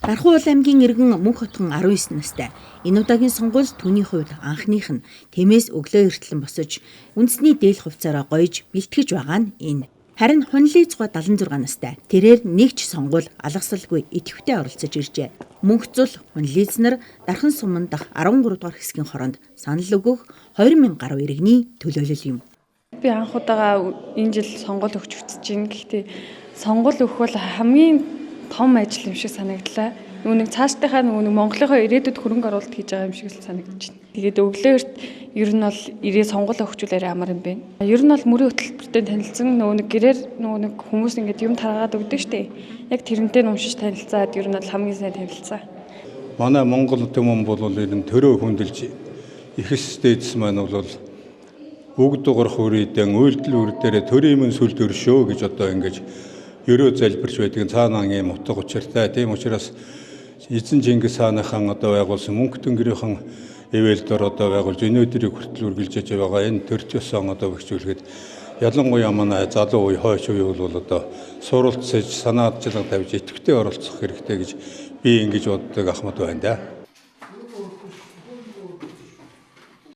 Дархан Уул аймгийн иргэн Мөнх хотгон 19 настай. Энэ удаагийн сонгуул түүний хувьд анхных нь Тэмээс өглөө эртлэн босож үндэсний дээл хувцаараа гоёж бэлтгэж байгаа нь энэ. Харин Хунлий Цуга 76 настай. Тэрээр нэг ч сонгуул алгасалгүй идэвхтэй оролцож иржээ. Мөнх зул Хунлийц нар Дархан суман дахь 13 дугаар хэсгийн хоронд санал өгөх 2000 гаруй иргэний төлөөлөл юм. Би анх удаага энэ жил сонгуул өгч үзэж байна. Гэхдээ сонгуул өгөх бол хамгийн том ажил юм шиг санагдлаа. Нэг цаашдынхаа Монголынхоо ирээдүйд хөрөнгө оруулалт хийж байгаа юм шиг л санагдаж байна. Тэгээд өглөөрт ер нь бол ирээ сонгуул өгчүүлээрээ амар юм байна. Ер нь бол мөрийн хөтөлбөртэй танилцсан нэг гэрээр нэг хүмүүс ингээд юм таргаад өгдөг штеп. Яг тэрнтэй уншиж танилцаад ер нь бол хамгийн сайн танилцсан. Манай Монгол түмэн бол ер нь төрөө хүндэлж ихс дэдс маань бол бүгд дугаар хүрээдэн үйлдэл үр дээрээ төрийн юм сүлд өршөө гэж одоо ингэж ерөө залбирч байдаг цаанаа ийм утга учиртай. Тийм учраас эзэн Чингис хааны хаан одоо байгуулсан Мөнх Тэнгэрийн эвэлдор одоо байгуулж өнөөдрийг хүртэл үргэлжлэж байгаа энэ төрчсөн одоо бэхжүүлэхэд ялангуяа манай залуу үе хойш үе бол одоо суралцж санаачлан тавьж идэвхтэй оролцох хэрэгтэй гэж би ингэж боддог ахмад байна да.